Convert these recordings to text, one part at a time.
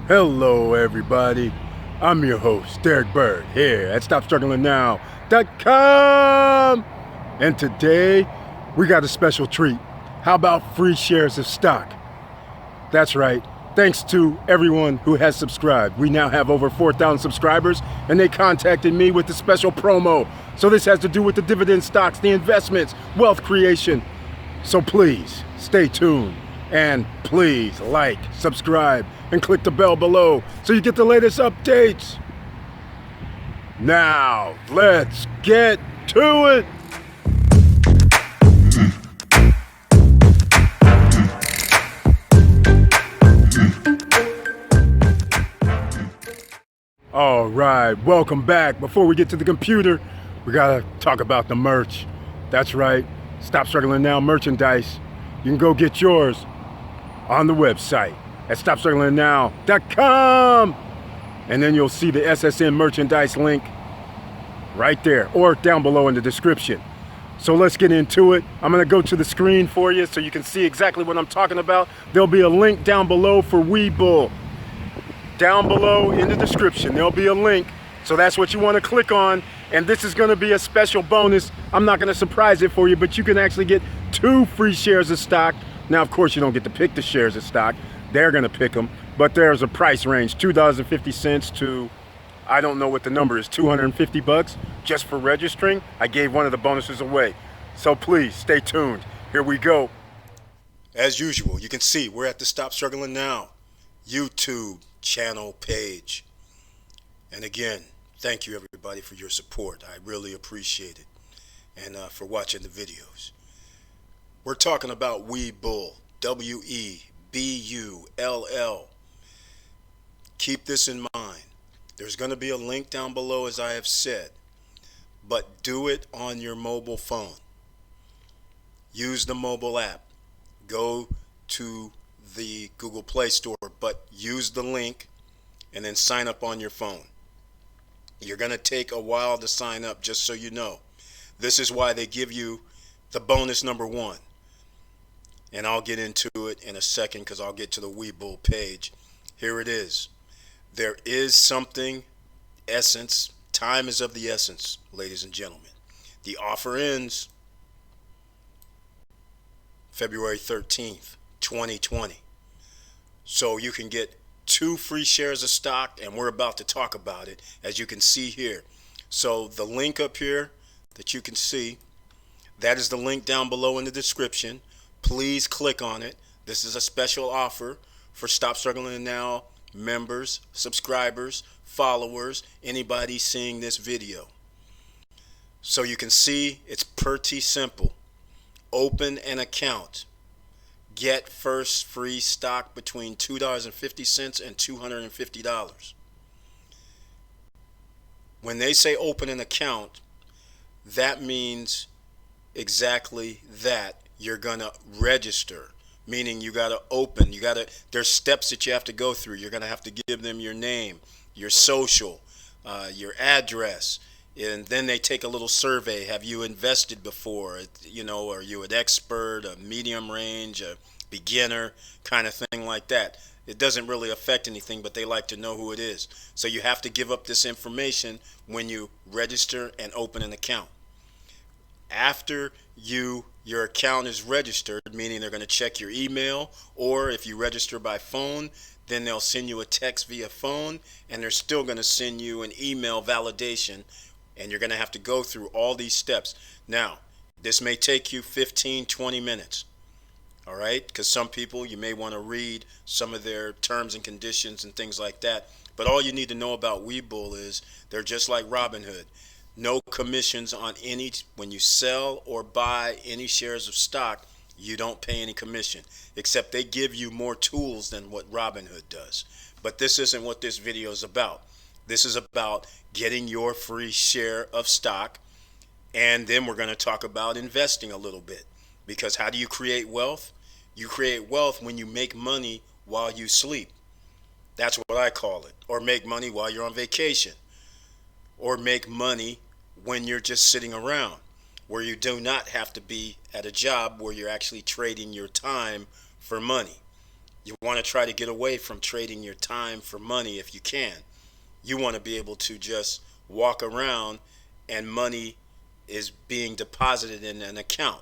Hello everybody, I'm your host Derek Bird here at stopstrugglingnow.com, and today we got a special treat. How about free shares of stock? That's right, thanks to everyone who has subscribed. We now have over 4,000 subscribers, and they contacted me with the special promo. So this has to do with the dividend stocks, the investments, wealth creation. So please stay tuned. And please like, subscribe, and click the bell below so you get the latest updates. Now, let's get to it. All right, welcome back. Before we get to the computer, we gotta talk about the merch. That's right, Stop Struggling Now merchandise. You can go get yours on the website at stopstrugglingnow.com, and then you'll see the SSN merchandise link right there or down below in the description. So let's get into it. I'm gonna go to the screen for you so you can see exactly what I'm talking about. There'll be a link down below for Webull. Down below in the description, there'll be a link. So that's what you want to click on. And this is going to be a special bonus. I'm not going to surprise it for you, but you can actually get 2 free shares of stock. Now, of course, you don't get to pick the shares of stock. They're going to pick them. But there's a price range, $2.50 to, I don't know what the number is, $250 just for registering. I gave one of the bonuses away. So please stay tuned. Here we go. As usual, you can see we're at the Stop Struggling Now YouTube channel page. And again, thank you everybody for your support. I really appreciate it. And for watching the videos. We're talking about Webull, W-E-B-U-L-L. Keep this in mind. There's going to be a link down below, as I have said, but do it on your mobile phone. Use the mobile app. Go to the Google Play Store, but use the link and then sign up on your phone. You're going to take a while to sign up, just so you know. This is why they give you the bonus number 1. And I'll get into it in a second because I'll get to the Webull page. Here it is. There is something, essence. Time is of the essence, ladies and gentlemen. The offer ends February 13th, 2020. So you can get 2 free shares of stock, and we're about to talk about it, as you can see here. So the link up here that you can see, that is the link down below in the description. Please click on it. This is a special offer for Stop Struggling Now members, subscribers, followers, anybody seeing this video. So you can see it's pretty simple. Open an account. Get first free stock between $2.50 and $250. When they say open an account, that means exactly that. You're gonna register, meaning you gotta open. There's steps that you have to go through. You're gonna have to give them your name, your social, your address, and then they take a little survey. Have you invested before? You know, are you an expert, a medium range, a beginner, kind of thing like that. It doesn't really affect anything, but they like to know who it is. So you have to give up this information when you register and open an account. After your account is registered, meaning they're going to check your email, or if you register by phone, then they'll send you a text via phone, and they're still going to send you an email validation, and you're going to have to go through all these steps. Now, this may take you 15-20 minutes. All right, because some people, you may want to read some of their terms and conditions and things like that. But all you need to know about Webull is they're just like Robinhood. No commissions on any, when you sell or buy any shares of stock, you don't pay any commission, except they give you more tools than what Robinhood does. But this isn't what this video is about. This is about getting your free share of stock, and then we're going to talk about investing a little bit. Because how do you create wealth? You create wealth when you make money while you sleep. That's what I call it. Or make money while you're on vacation. Or make money when you're just sitting around, where you do not have to be at a job where you're actually trading your time for money. You want to try to get away from trading your time for money if you can. You want to be able to just walk around and money is being deposited in an account.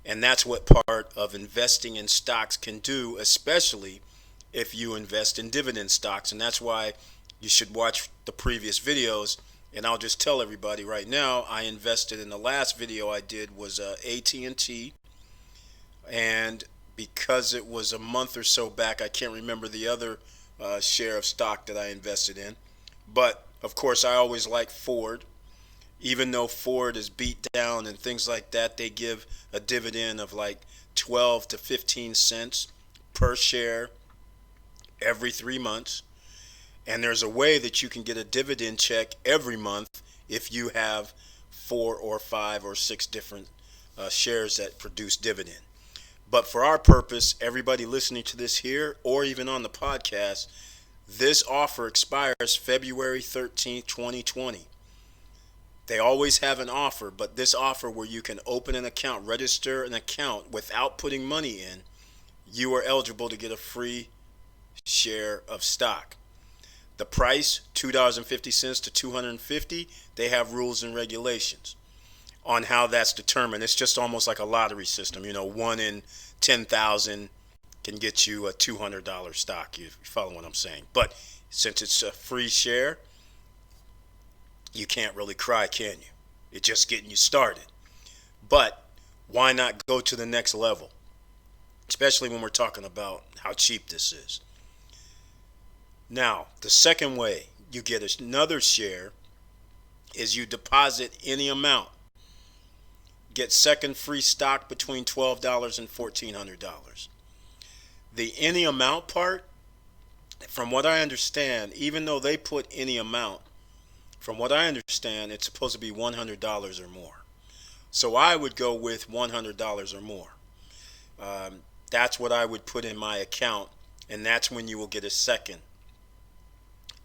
And that's what part of investing in stocks can do, especially if you invest in dividend stocks. And that's why you should watch the previous videos. And I'll just tell everybody right now, I invested in the last video I did was AT&T. And because it was a month or so back, I can't remember the other share of stock that I invested in. But of course, I always like Ford. Even though Ford is beat down and things like that, they give a dividend of like 12 to 15 cents per share every 3 months. And there's a way that you can get a dividend check every month if you have 4 or 5 or 6 different shares that produce dividend. But for our purpose, everybody listening to this here or even on the podcast, this offer expires February 13th, 2020. They always have an offer, but this offer where you can open an account, register an account without putting money in, you are eligible to get a free share of stock. The price, $2.50 to $250. They have rules and regulations on how that's determined. It's just almost like a lottery system. 1 in 10,000 can get you a $200 stock. You follow what I'm saying? But since it's a free share, you can't really cry, can you? It's just getting you started. But why not go to the next level? Especially when we're talking about how cheap this is. Now, the second way you get another share is you deposit any amount. Get second free stock between $12 and $1,400. The any amount part, from what I understand, even though they put any amount, from what I understand, it's supposed to be $100 or more. So I would go with $100 or more. That's what I would put in my account, and that's when you will get a second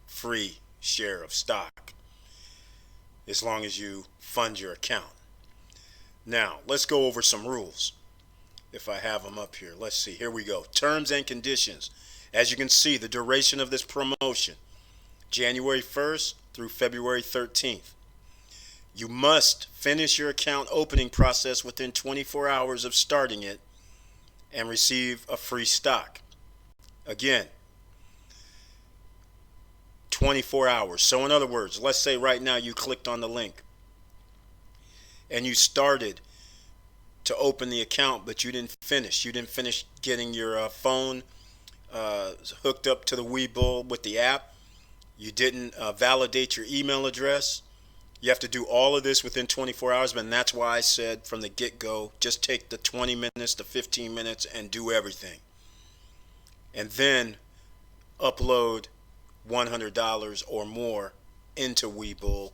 free share of stock, as long as you fund your account. Now, let's go over some rules. If I have them up here, let's see. Here we go. Terms and conditions. As you can see, the duration of this promotion, January 1st through February 13th. You must finish your account opening process within 24 hours of starting it and receive a free stock. Again, 24 hours. So in other words, let's say right now you clicked on the link and you started to open the account, but you didn't finish. You didn't finish getting your phone hooked up to the Webull with the app. You didn't validate your email address. You have to do all of this within 24 hours, and that's why I said from the get-go, just take the 20 minutes to 15 minutes and do everything. And then upload $100 or more into Webull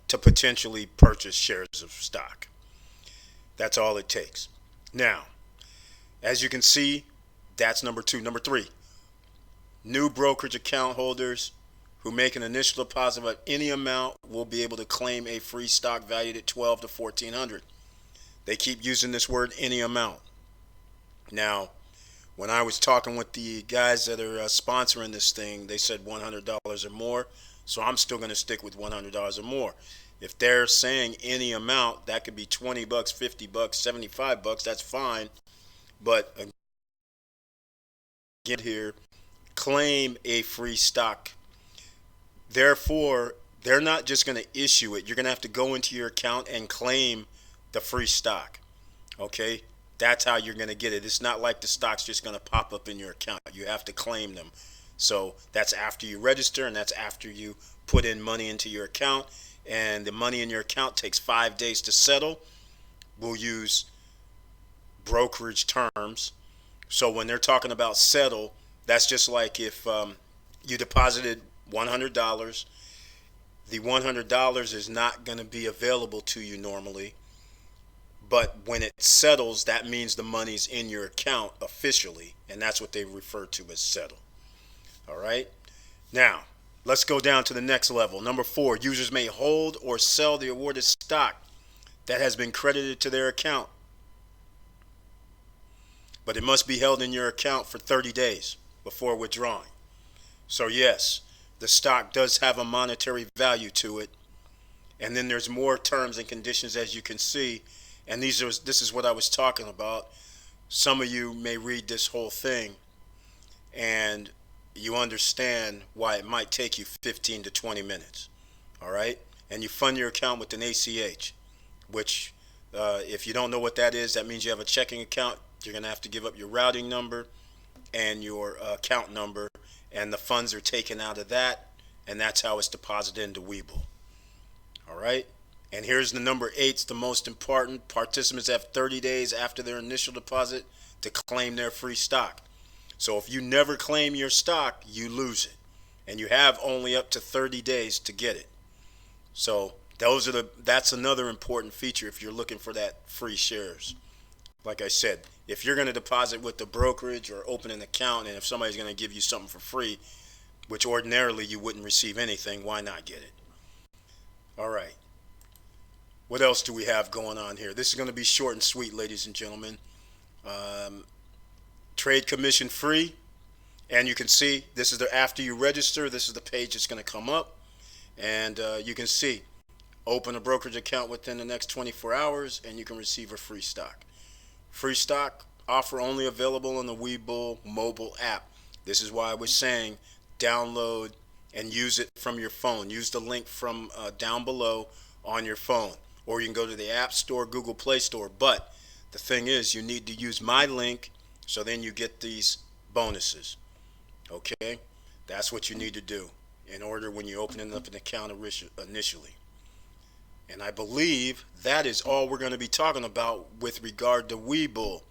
to potentially purchase shares of stock. That's all it takes. Now, as you can see, that's number 2. Number 3. New brokerage account holders who make an initial deposit of any amount will be able to claim a free stock valued at $1,200 to $1,400. They keep using this word any amount. Now, when I was talking with the guys that are sponsoring this thing, they said $100 or more. So I'm still going to stick with $100 or more. If they're saying any amount, that could be $20, $50, $75. That's fine. But again, here, claim a free stock. Therefore, they're not just going to issue it. You're going to have to go into your account and claim the free stock. Okay? That's how you're going to get it. It's not like the stock's just going to pop up in your account. You have to claim them. So that's after you register, and that's after you put in money into your account. And the money in your account takes 5 days to settle. We'll use brokerage terms. So when they're talking about settle, that's just like if you deposited $100. The $100 is not going to be available to you normally. But when it settles, that means the money's in your account officially. And that's what they refer to as settle. All right. Now, let's go down to the next level. Number 4, users may hold or sell the awarded stock that has been credited to their account. but it must be held in your account for 30 days before withdrawing. So yes, the stock does have a monetary value to it. And then there's more terms and conditions, as you can see. And this is what I was talking about. Some of you may read this whole thing and you understand why it might take you 15 to 20 minutes. All right? And you fund your account with an ACH, which if you don't know what that is, that means you have a checking account. You're going to have to give up your routing number and your account number, and the funds are taken out of that, and that's how it's deposited into Webull. All right? And here's the number 8. It's the most important. Participants have 30 days after their initial deposit to claim their free stock. So if you never claim your stock, you lose it. And you have only up to 30 days to get it. So that's another important feature if you're looking for that free shares. Like I said, if you're going to deposit with the brokerage or open an account, and if somebody's going to give you something for free, which ordinarily you wouldn't receive anything, why not get it? All right. What else do we have going on here? This is going to be short and sweet, ladies and gentlemen. Trade commission free. And you can see this is after you register, this is the page that's going to come up. And you can see open a brokerage account within the next 24 hours and you can receive a free stock. Free stock offer only available on the Webull mobile app. This is why I was saying download and use it from your phone. Use the link from down below on your phone. Or you can go to the App Store, Google Play Store. But the thing is, you need to use my link so then you get these bonuses. Okay? That's what you need to do in order when you open up an account initially. And I believe that is all we're going to be talking about with regard to Webull.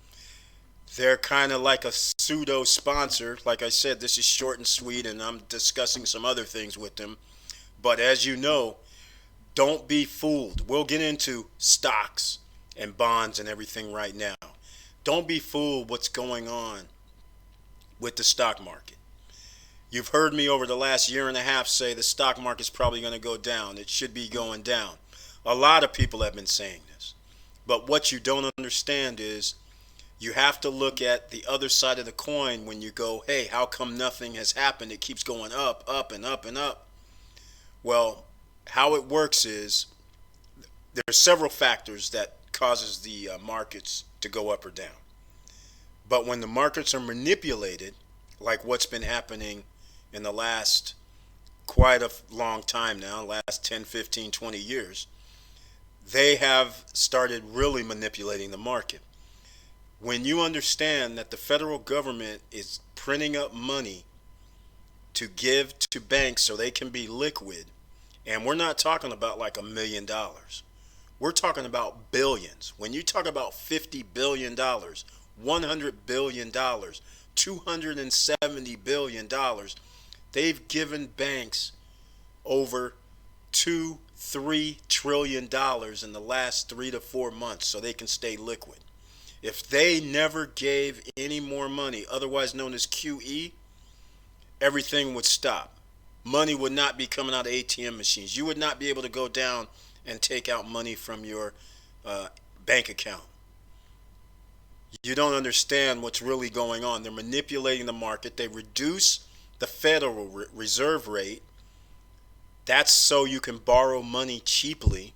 They're kind of like a pseudo sponsor. Like I said, this is short and sweet, and I'm discussing some other things with them. But as you know, don't be fooled. We'll get into stocks and bonds and everything right now. Don't be fooled what's going on with the stock market. You've heard me over the last year and a half say the stock market's probably going to go down. It should be going down. A lot of people have been saying this. But what you don't understand is you have to look at the other side of the coin when you go, hey, how come nothing has happened? It keeps going up, up, and up, and up. Well, how it works is there are several factors that causes the markets to go up or down. But when the markets are manipulated, like what's been happening in the last quite a long time now, last 10, 15, 20 years, they have started really manipulating the market. When you understand that the federal government is printing up money to give to banks so they can be liquid, and we're not talking about like $1 million. We're talking about billions. When you talk about $50 billion, $100 billion, $270 billion, they've given banks over $2-3 trillion in the last 3 to 4 months so they can stay liquid. If they never gave any more money, otherwise known as QE, everything would stop. Money would not be coming out of ATM machines. You would not be able to go down and take out money from your bank account. You don't understand what's really going on. They're manipulating the market. They reduce the Federal Reserve rate. That's so you can borrow money cheaply.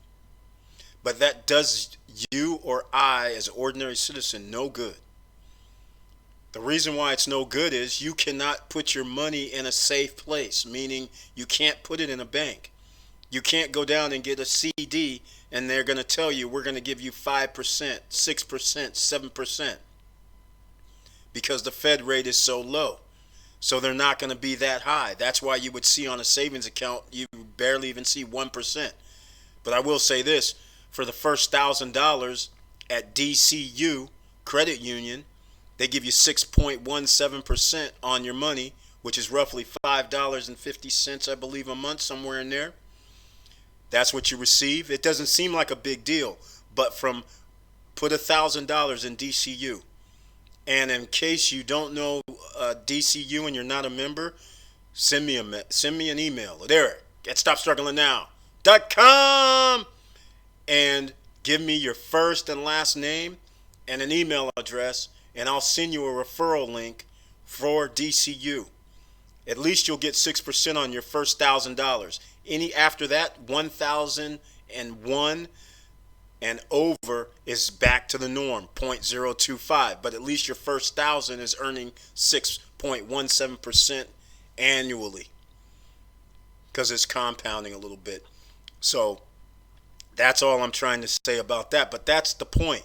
But that does you or I, as an ordinary citizen, no good. The reason why it's no good is you cannot put your money in a safe place, meaning you can't put it in a bank. You can't go down and get a CD and they're going to tell you we're going to give you 5%, 6%, 7% because the Fed rate is so low. So they're not going to be that high. That's why you would see on a savings account, you barely even see 1%. But I will say this, for the first $1,000 at DCU Credit Union, they give you 6.17% on your money, which is roughly $5.50, I believe, a month, somewhere in there. That's what you receive. It doesn't seem like a big deal, but put $1,000 in DCU. And in case you don't know DCU and you're not a member, send me an email at Eric@stopstrugglingnow.com and give me your first and last name and an email address, and I'll send you a referral link for DCU. At least you'll get 6% on your first $1,000. Any after that, 1,001 and over is back to the norm, 0.025. But at least your first 1,000 is earning 6.17% annually because it's compounding a little bit. So that's all I'm trying to say about that. But that's the point.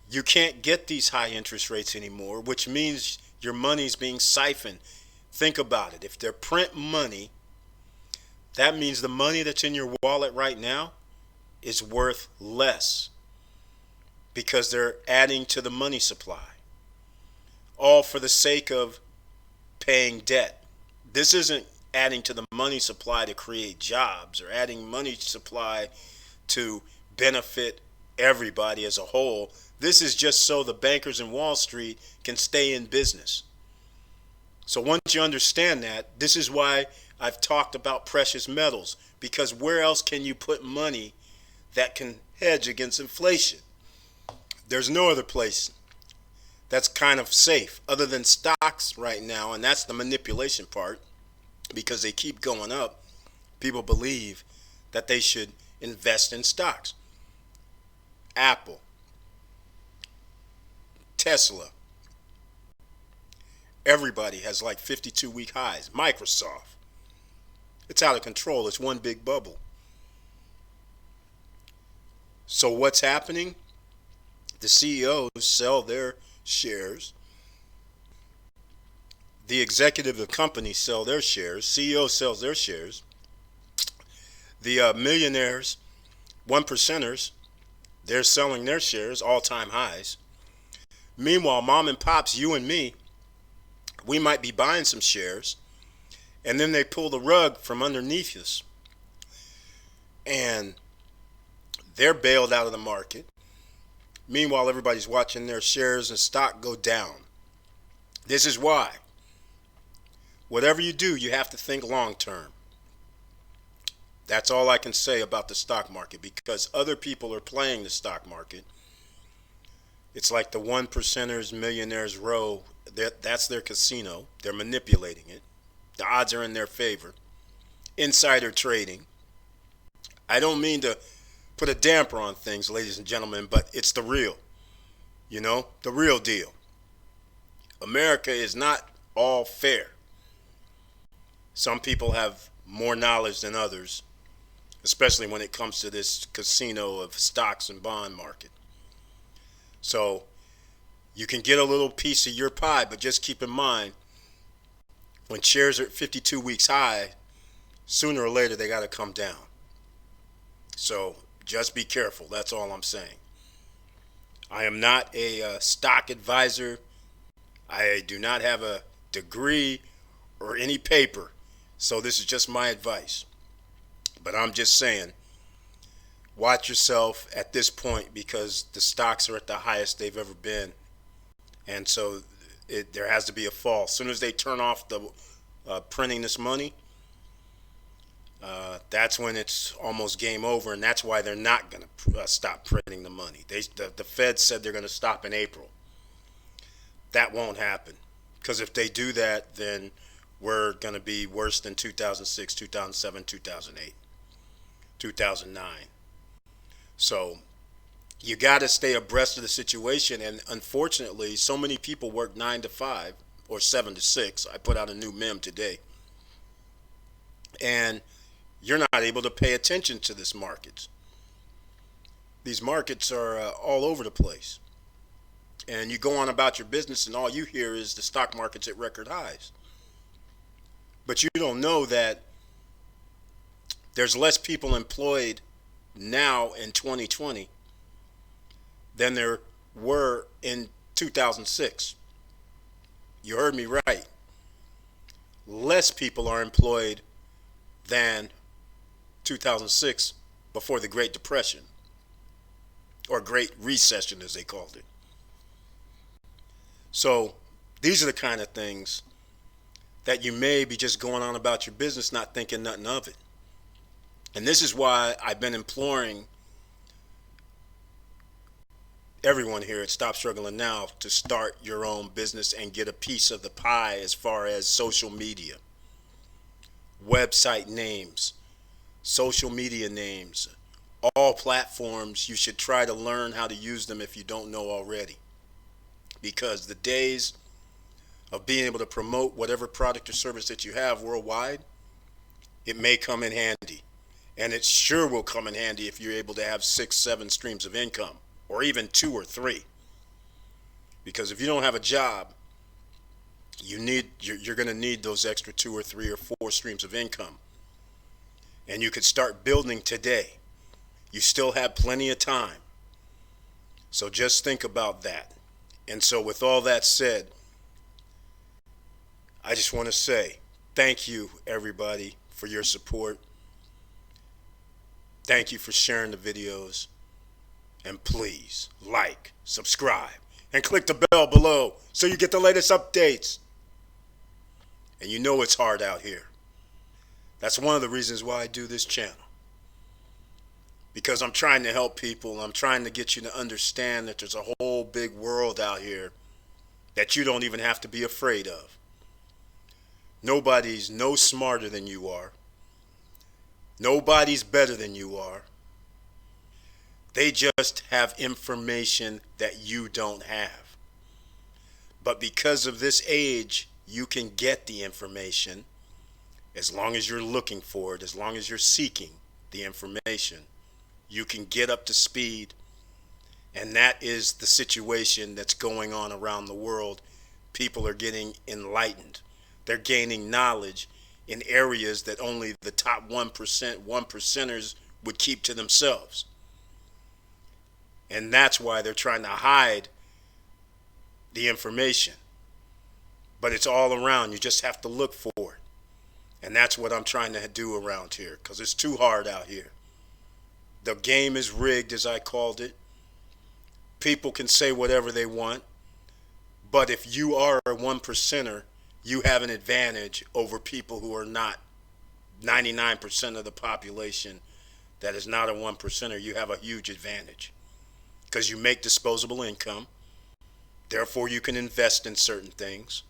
You can't get these high interest rates anymore, which means your money's being siphoned. Think about it. If they're print money, that means the money that's in your wallet right now is worth less because they're adding to the money supply, all for the sake of paying debt. This isn't adding to the money supply to create jobs or adding money supply to benefit everybody as a whole. This is just so the bankers in Wall Street can stay in business. So once you understand that, this is why I've talked about precious metals, because where else can you put money that can hedge against inflation? There's no other place that's kind of safe other than stocks right now, and that's the manipulation part, because they keep going up. People believe that they should invest in stocks. Apple, Tesla, everybody has like 52-week highs. Microsoft, it's out of control. It's one big bubble. So what's happening? The CEOs sell their shares. The executive of the company sell their shares. CEO sells their shares. The millionaires, one percenters, they're selling their shares, all-time highs. Meanwhile, mom and pops, you and me, we might be buying some shares, and then they pull the rug from underneath us, and they're bailed out of the market. Meanwhile, everybody's watching their shares and stock go down. This is why, whatever you do, you have to think long term. That's all I can say about the stock market, because other people are playing the stock market. It's like the one percenters, millionaires row. That's their casino. They're manipulating it. The odds are in their favor. Insider trading. I don't mean to put a damper on things, ladies and gentlemen, but it's the real. The real deal. America is not all fair. Some people have more knowledge than others, especially when it comes to this casino of stocks and bond market. So you can get a little piece of your pie, but just keep in mind, when shares are at 52 weeks high, sooner or later they got to come down. So just be careful. That's all I'm saying. I am not a stock advisor. I do not have a degree or any paper. So this is just my advice. But I'm just saying, watch yourself at this point, because the stocks are at the highest they've ever been. And so there has to be a fall. As soon as they turn off the printing this money, that's when it's almost game over. And that's why they're not going to stop printing the money. The Fed said they're going to stop in April. That won't happen, because if they do that, then we're going to be worse than 2006, 2007, 2008, 2009. So you got to stay abreast of the situation. And unfortunately, so many people work 9 to 5 or 7 to 6. I put out a new meme today. And you're not able to pay attention to this markets. These markets are all over the place. And you go on about your business and all you hear is the stock market's at record highs. But you don't know that there's less people employed now in 2020 than there were in 2006. You heard me right. Less people are employed than 2006, before the Great Depression, or Great Recession as they called it. So these are the kind of things that you may be just going on about your business, not thinking nothing of it. And this is why I've been imploring everyone here at Stop Struggling Now to start your own business and get a piece of the pie as far as social media, website names, social media names, all platforms. You should try to learn how to use them if you don't know already, because the days of being able to promote whatever product or service that you have worldwide, it may come in handy. And it sure will come in handy if you're able to have 6, 7 streams of income, or even 2 or 3. Because if you don't have a job, you're going to need those extra 2 or 3 or 4 streams of income. And you could start building today. You still have plenty of time. So just think about that. And so with all that said, I just want to say thank you, everybody, for your support. Thank you for sharing the videos. And please like, subscribe, and click the bell below so you get the latest updates. And you know it's hard out here. That's one of the reasons why I do this channel. Because I'm trying to help people. I'm trying to get you to understand that there's a whole big world out here that you don't even have to be afraid of. Nobody's no smarter than you are. Nobody's better than you are. They just have information that you don't have. But because of this age, you can get the information as long as you're looking for it, as long as you're seeking the information. You can get up to speed. And that is the situation that's going on around the world. People are getting enlightened. They're gaining knowledge in areas that only the top 1%, 1%ers would keep to themselves. And that's why they're trying to hide the information. But it's all around. You just have to look for it. And that's what I'm trying to do around here, because it's too hard out here. The game is rigged, as I called it. People can say whatever they want. But if you are a 1%er, you have an advantage over people who are not 99% of the population that is not a 1%er. You have a huge advantage because you make disposable income. Therefore, you can invest in certain things.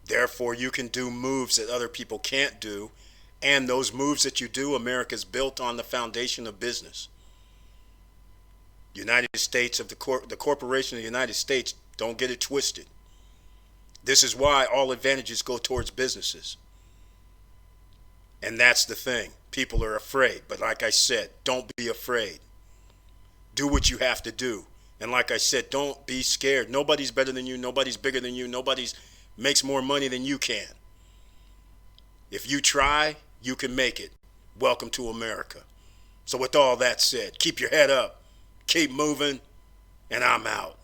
Therefore, you can do moves that other people can't do. And those moves that you do, America's built on the foundation of business. United States of the corporation of the United States, don't get it twisted. This is why all advantages go towards businesses. And that's the thing. People are afraid. But like I said, don't be afraid. Do what you have to do. And like I said, don't be scared. Nobody's better than you. Nobody's bigger than you. Nobody's makes more money than you can. If you try, you can make it. Welcome to America. So with all that said, keep your head up. Keep moving. And I'm out.